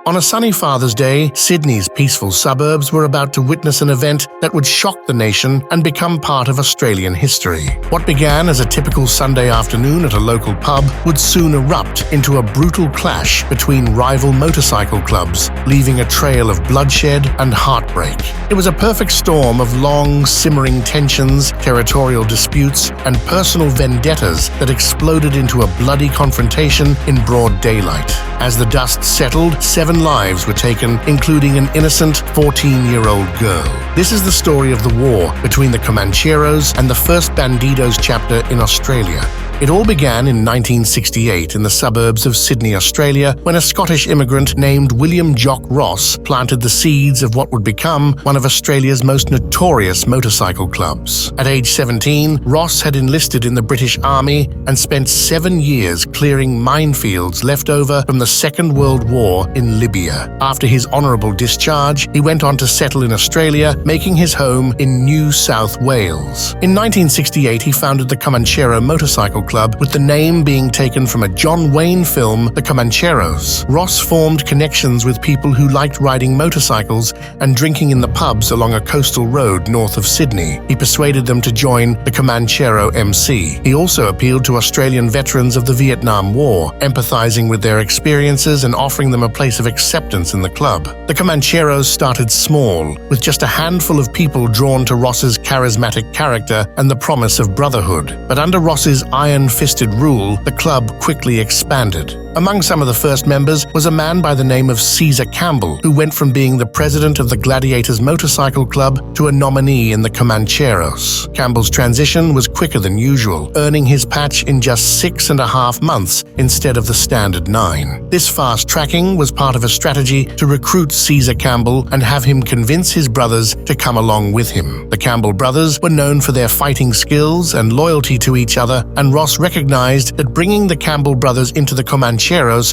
On a sunny Father's Day, Sydney's peaceful suburbs were about to witness an event that would shock the nation and become part of Australian history. What began as a typical Sunday afternoon at a local pub would soon erupt into a brutal clash between rival motorcycle clubs, leaving a trail of bloodshed and heartbreak. It was a perfect storm of long, simmering tensions, territorial disputes, and personal vendettas that exploded into a bloody confrontation in broad daylight. As the dust settled, 7 lives were taken, including an innocent 14-year-old girl. This is the story of the war between the Comancheros and the First Bandidos chapter in Australia. It all began in 1968 in the suburbs of Sydney, Australia, when a Scottish immigrant named William Jock Ross planted the seeds of what would become one of Australia's most notorious motorcycle clubs. At age 17, Ross had enlisted in the British Army and spent 7 years clearing minefields left over from the Second World War in Libya. After his honourable discharge, he went on to settle in Australia, making his home in New South Wales. In 1968, he founded the Comanchero Motorcycle Club, with the name being taken from a John Wayne film, The Comancheros. Ross formed connections with people who liked riding motorcycles and drinking in the pubs along a coastal road north of Sydney. He persuaded them to join the Comanchero MC. He also appealed to Australian veterans of the Vietnam War, empathizing with their experiences and offering them a place of acceptance in the club. The Comancheros started small, with just a handful of people drawn to Ross's charismatic character and the promise of brotherhood. But under Ross's iron-fisted rule, the club quickly expanded. Among some of the first members was a man by the name of Caesar Campbell, who went from being the president of the Gladiators Motorcycle Club to a nominee in the Comancheros. Campbell's transition was quicker than usual, earning his patch in just 6.5 months instead of the standard 9. This fast tracking was part of a strategy to recruit Caesar Campbell and have him convince his brothers to come along with him. The Campbell brothers were known for their fighting skills and loyalty to each other, and Ross recognized that bringing the Campbell brothers into the Comancheros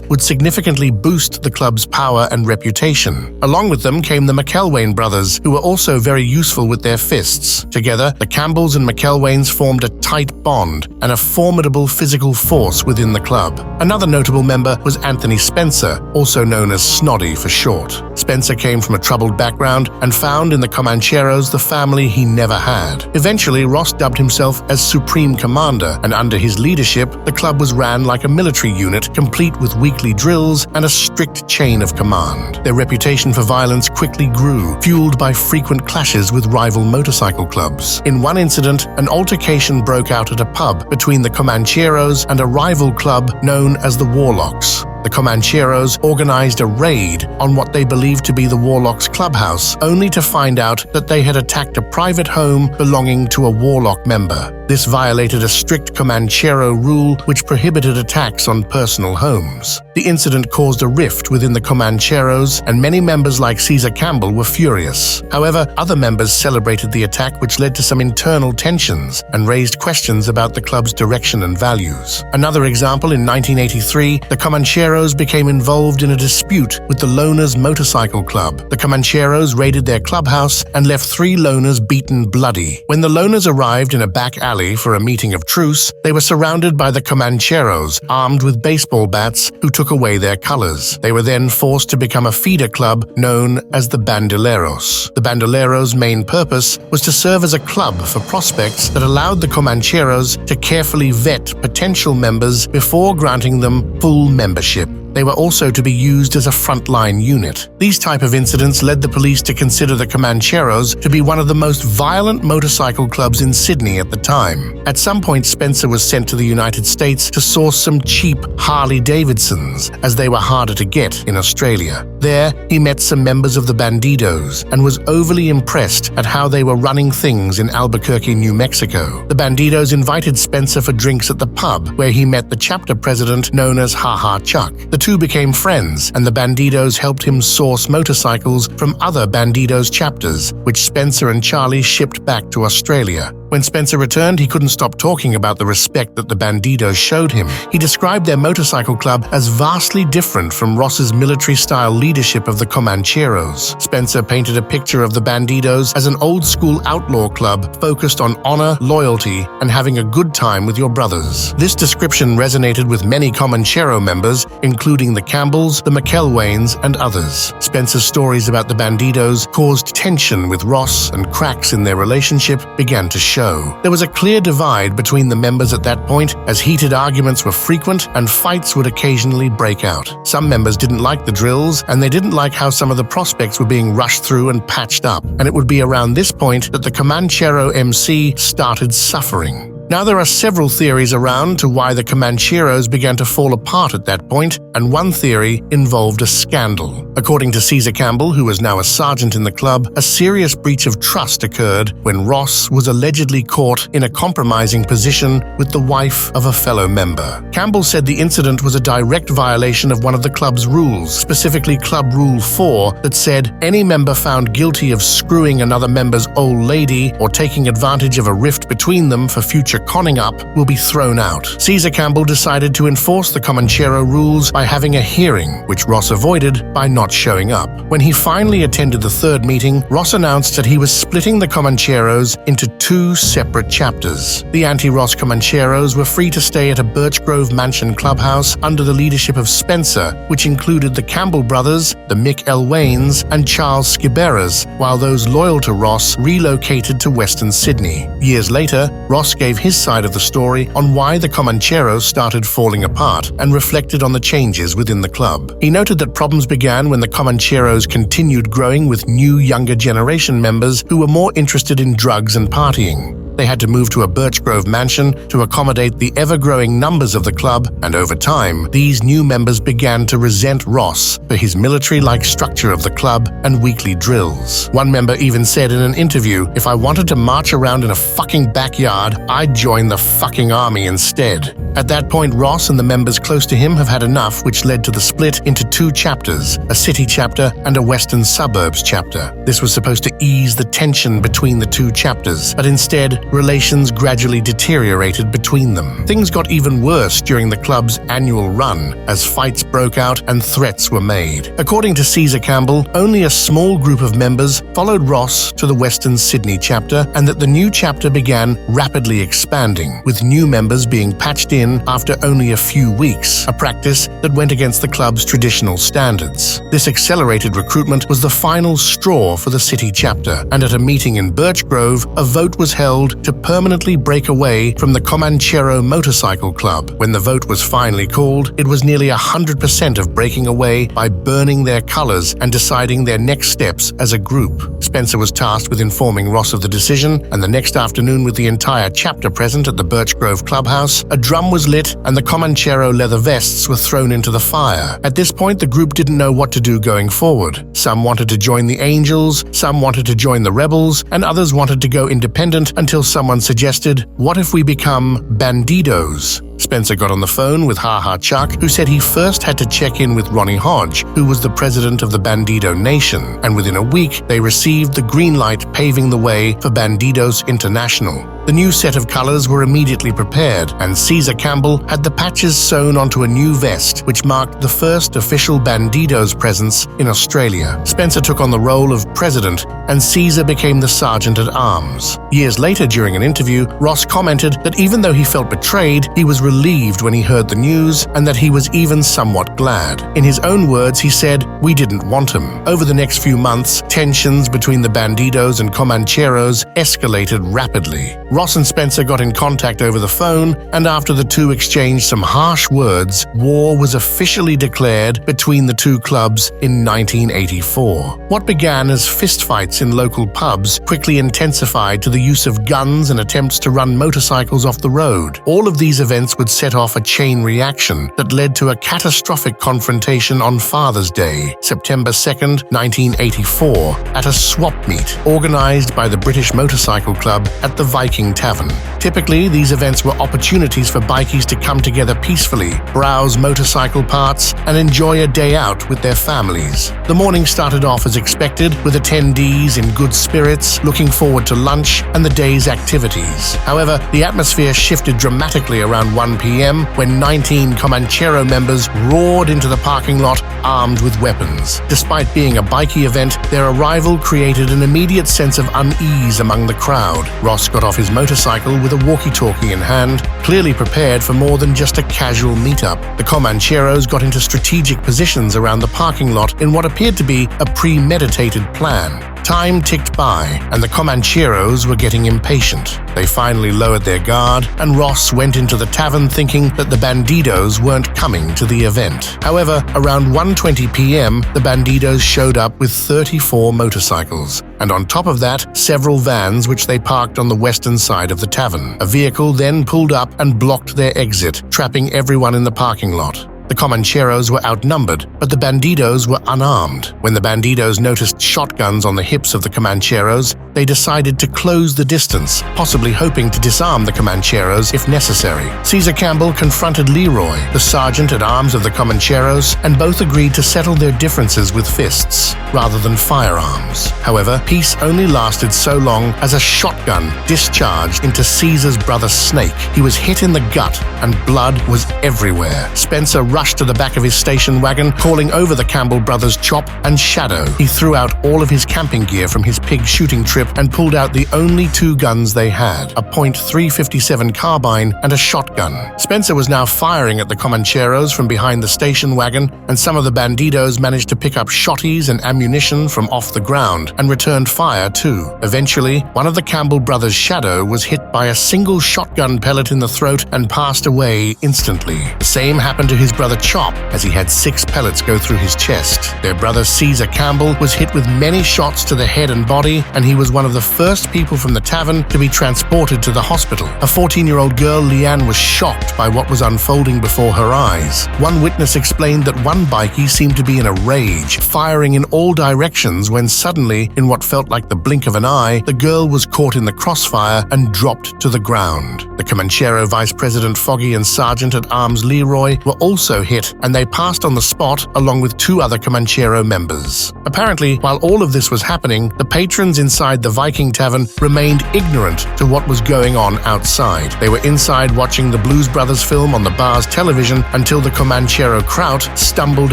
would significantly boost the club's power and reputation. Along with them came the McElwain brothers, who were also very useful with their fists. Together, the Campbells and McElwains formed a tight bond and a formidable physical force within the club. Another notable member was Anthony Spencer, also known as Snoddy for short. Spencer came from a troubled background and found in the Comancheros the family he never had. Eventually, Ross dubbed himself as Supreme Commander, and under his leadership, the club was ran like a military unit, complete with weekly drills and a strict chain of command. Their reputation for violence quickly grew, fueled by frequent clashes with rival motorcycle clubs. In one incident, an altercation broke out at a pub between the Comancheros and a rival club known as the Warlocks. The Comancheros organized a raid on what they believed to be the Warlocks clubhouse, only to find out that they had attacked a private home belonging to a Warlock member. This violated a strict Comanchero rule which prohibited attacks on personal homes. The incident caused a rift within the Comancheros, and many members like Caesar Campbell were furious. However, other members celebrated the attack, which led to some internal tensions and raised questions about the club's direction and values. Another example, in 1983, the Comancheros became involved in a dispute with the Loners Motorcycle Club. The Comancheros raided their clubhouse and left 3 loners beaten bloody. When the loners arrived in a back alley for a meeting of truce, they were surrounded by the Comancheros, armed with baseball bats, who took away their colors. They were then forced to become a feeder club known as the Bandoleros. The Bandoleros' main purpose was to serve as a club for prospects that allowed the Comancheros to carefully vet potential members before granting them full membership. They were also to be used as a frontline unit. These type of incidents led the police to consider the Comancheros to be one of the most violent motorcycle clubs in Sydney at the time. At some point, Spencer was sent to the United States to source some cheap Harley-Davidsons, as they were harder to get in Australia. There, he met some members of the Bandidos and was overly impressed at how they were running things in Albuquerque, New Mexico. The Bandidos invited Spencer for drinks at the pub, where he met the chapter president known as Ha Ha Chuck. The two became friends, and the Bandidos helped him source motorcycles from other Bandidos chapters, which Spencer and Charlie shipped back to Australia. When Spencer returned, he couldn't stop talking about the respect that the Bandidos showed him. He described their motorcycle club as vastly different from Ross's military-style leadership of the Comancheros. Spencer painted a picture of the Bandidos as an old-school outlaw club focused on honor, loyalty, and having a good time with your brothers. This description resonated with many Comanchero members, including the Campbells, the McElwains, and others. Spencer's stories about the Bandidos caused tension with Ross, and cracks in their relationship began to show. There was a clear divide between the members at that point, as heated arguments were frequent and fights would occasionally break out. Some members didn't like the drills, and they didn't like how some of the prospects were being rushed through and patched up, and it would be around this point that the Comanchero MC started suffering. Now, there are several theories around to why the Comancheros began to fall apart at that point, and one theory involved a scandal. According to Caesar Campbell, who was now a sergeant in the club, a serious breach of trust occurred when Ross was allegedly caught in a compromising position with the wife of a fellow member. Campbell said the incident was a direct violation of one of the club's rules, specifically Club Rule 4, that said any member found guilty of screwing another member's old lady or taking advantage of a rift between them for future conning up will be thrown out. Caesar Campbell decided to enforce the Comanchero rules by having a hearing, which Ross avoided by not showing up. When he finally attended the third meeting, Ross announced that he was splitting the Comancheros into two separate chapters. The anti-Ross Comancheros were free to stay at a Birch Grove Mansion clubhouse under the leadership of Spencer, which included the Campbell brothers, the McElwains, and Charles Skiberas, while those loyal to Ross relocated to Western Sydney. Years later, Ross gave his side of the story on why the Comancheros started falling apart and reflected on the changes within the club. He noted that problems began when the Comancheros continued growing with new younger generation members who were more interested in drugs and partying. They had to move to a Birch Grove mansion to accommodate the ever-growing numbers of the club, and over time, these new members began to resent Ross for his military-like structure of the club and weekly drills. One member even said in an interview, "If I wanted to march around in a fucking backyard, I'd join the fucking army instead." At that point, Ross and the members close to him have had enough, which led to the split into two chapters, a city chapter and a western suburbs chapter. This was supposed to ease the tension between the two chapters, but instead, relations gradually deteriorated between them. Things got even worse during the club's annual run, as fights broke out and threats were made. According to Caesar Campbell, only a small group of members followed Ross to the Western Sydney chapter, and that the new chapter began rapidly expanding, with new members being patched in after only a few weeks, a practice that went against the club's traditional standards. This accelerated recruitment was the final straw for the city chapter, and at a meeting in Birch Grove, a vote was held to permanently break away from the Comanchero Motorcycle Club. When the vote was finally called, it was nearly 100% of breaking away by burning their colors and deciding their next steps as a group. Spencer was tasked with informing Ross of the decision, and the next afternoon, with the entire chapter present at the Birch Grove clubhouse, a drum was lit and the Comanchero leather vests were thrown into the fire. At this point, the group didn't know what to do going forward. Some wanted to join the Angels, some wanted to join the Rebels, and others wanted to go independent until someone suggested, "What if we become Bandidos?" Spencer got on the phone with Ha Ha Chuck, who said he first had to check in with Ronnie Hodge, who was the president of the Bandido Nation, and within a week they received the green light paving the way for Bandidos International. The new set of colors were immediately prepared, and Caesar Campbell had the patches sewn onto a new vest, which marked the first official Bandidos presence in Australia. Spencer took on the role of president, and Caesar became the sergeant-at-arms. Years later, during an interview, Ross commented that even though he felt betrayed, he was relieved when he heard the news, and that he was even somewhat glad. In his own words, he said, "We didn't want him." Over the next few months, tensions between the Bandidos and Comancheros escalated rapidly. Ross and Spencer got in contact over the phone, and after the two exchanged some harsh words, war was officially declared between the two clubs in 1984. What began as fistfights in local pubs quickly intensified to the use of guns and attempts to run motorcycles off the road. All of these events events would set off a chain reaction that led to a catastrophic confrontation on Father's Day, September 2nd, 1984, at a swap meet organized by the British Motorcycle Club at the Viking Tavern. Typically, these events were opportunities for bikies to come together peacefully, browse motorcycle parts, and enjoy a day out with their families. The morning started off as expected, with attendees in good spirits, looking forward to lunch and the day's activities. However, the atmosphere shifted dramatically around 1 p.m. when 19 Comanchero members roared into the parking lot armed with weapons. Despite being a bikie event, their arrival created an immediate sense of unease among the crowd. Ross got off his motorcycle with a walkie-talkie in hand, clearly prepared for more than just a casual meetup. The Comancheros got into strategic positions around the parking lot in what appeared to be a premeditated plan. Time ticked by, and the Comancheros were getting impatient. They finally lowered their guard, and Ross went into the tavern thinking that the Bandidos weren't coming to the event. However, around 1:20 p.m., the Bandidos showed up with 34 motorcycles, and on top of that, several vans which they parked on the western side of the tavern. A vehicle then pulled up and blocked their exit, trapping everyone in the parking lot. The Comancheros were outnumbered, but the Bandidos were unarmed. When the Bandidos noticed shotguns on the hips of the Comancheros, they decided to close the distance, possibly hoping to disarm the Comancheros if necessary. Caesar Campbell confronted Leroy, the sergeant-at-arms of the Comancheros, and both agreed to settle their differences with fists, rather than firearms. However, peace only lasted so long as a shotgun discharged into Caesar's brother Snake. He was hit in the gut, and blood was everywhere. Spencer rushed to the back of his station wagon, calling over the Campbell brothers Chop and Shadow. He threw out all of his camping gear from his pig shooting trip and pulled out the only two guns they had, a .357 carbine and a shotgun. Spencer was now firing at the Comancheros from behind the station wagon, and some of the Bandidos managed to pick up shotties and ammunition from off the ground and returned fire too. Eventually, one of the Campbell brothers' Shadow was hit by a single shotgun pellet in the throat and passed away instantly. The same happened to his brother Chop, as he had 6 pellets go through his chest. Their brother Caesar Campbell was hit with many shots to the head and body, and he was one of the first people from the tavern to be transported to the hospital. A 14-year-old girl, Leanne, was shocked by what was unfolding before her eyes. One witness explained that one bikie seemed to be in a rage, firing in all directions when suddenly, in what felt like the blink of an eye, the girl was caught in the crossfire and dropped to the ground. The Comanchero Vice President Foggy and Sergeant-at-Arms Leroy were also hit, and they passed on the spot along with 2 other Comanchero members. Apparently, while all of this was happening, the patrons inside the Viking Tavern remained ignorant to what was going on outside. They were inside watching the Blues Brothers film on the bar's television until the Comanchero Kraut stumbled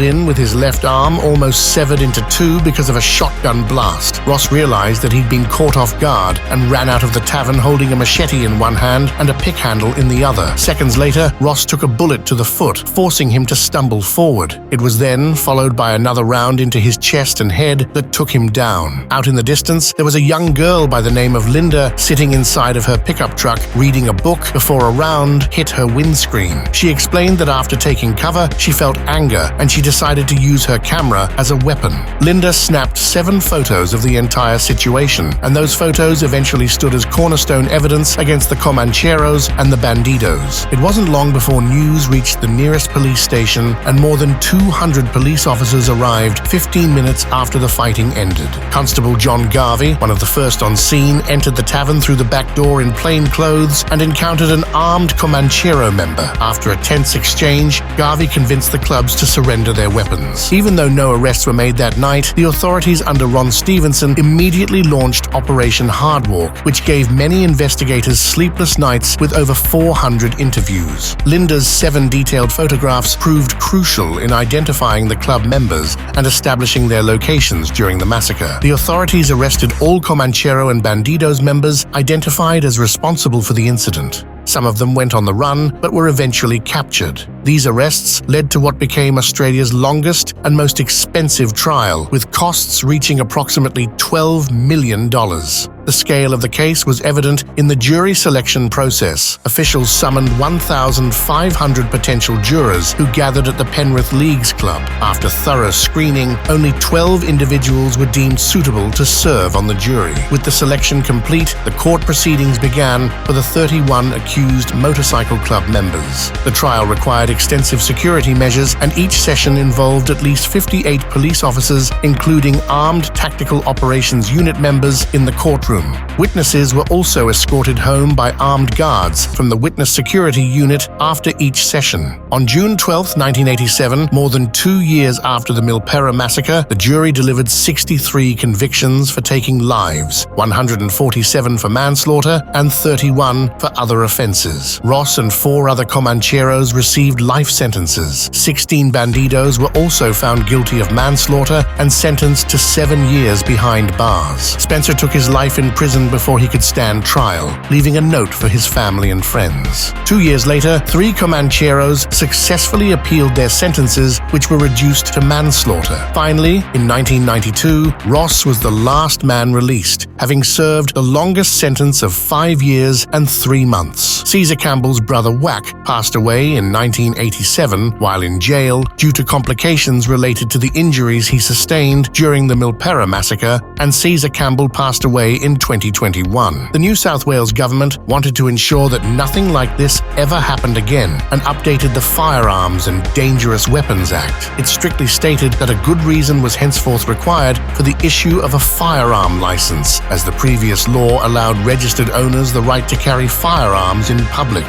in with his left arm almost severed into 2 because of a shotgun blast. Ross realized that he'd been caught off guard and ran out of the tavern holding a machete in one hand and a pick handle in the other. Seconds later, Ross took a bullet to the foot, forcing him to stumble forward. It was then followed by another round into his chest and head that took him down. Out in the distance, there was a young girl by the name of Linda sitting inside of her pickup truck reading a book before a round hit her windscreen. She explained that after taking cover, she felt anger and she decided to use her camera as a weapon. Linda snapped 7 photos of the entire situation, and those photos eventually stood as cornerstone evidence against the Comancheros and the Bandidos. It wasn't long before news reached the nearest police station, and more than 200 police officers arrived 15 minutes after the fighting ended. Constable John Garvey, one of the first on scene, entered the tavern through the back door in plain clothes and encountered an armed Comanchero member. After a tense exchange, Garvey convinced the clubs to surrender their weapons. Even though no arrests were made that night, the authorities under Ron Stevenson immediately launched Operation Hardwalk, which gave many investigators sleepless nights with over 400 interviews. Linda's 7 detailed photographs proved crucial in identifying the club members and establishing their locations during the massacre. The authorities arrested all Comanchero and Bandidos members identified as responsible for the incident. Some of them went on the run, but were eventually captured. These arrests led to what became Australia's longest and most expensive trial, with costs reaching approximately $12 million. The scale of the case was evident in the jury selection process. Officials summoned 1,500 potential jurors who gathered at the Penrith Leagues Club. After thorough screening, only 12 individuals were deemed suitable to serve on the jury. With the selection complete, the court proceedings began for the 31 accused motorcycle club members. The trial required extensive security measures, and each session involved at least 58 police officers, including armed Tactical Operations Unit members, in the courtroom. Witnesses were also escorted home by armed guards from the Witness Security Unit after each session. On June 12, 1987, more than 2 years after the Milperra massacre, the jury delivered 63 convictions for taking lives, 147 for manslaughter and 31 for other offences. Ross and 4 other Comancheros received life sentences. 16 bandidos were also found guilty of manslaughter and sentenced to 7 years behind bars. Spencer took his life in prison before he could stand trial, leaving a note for his family and friends. 2 years later, 3 Comancheros successfully appealed their sentences, which were reduced to manslaughter. Finally, in 1992, Ross was the last man released, having served the longest sentence of 5 years and 3 months. Caesar Campbell's brother Wack passed away in 1987 while in jail due to complications related to the injuries he sustained during the Milperra massacre, and Caesar Campbell passed away in 2021. The New South Wales government wanted to ensure that nothing like this ever happened again and updated the Firearms and Dangerous Weapons Act. It strictly stated that a good reason was henceforth required for the issue of a firearm license, as the previous law allowed registered owners the right to carry firearms in public.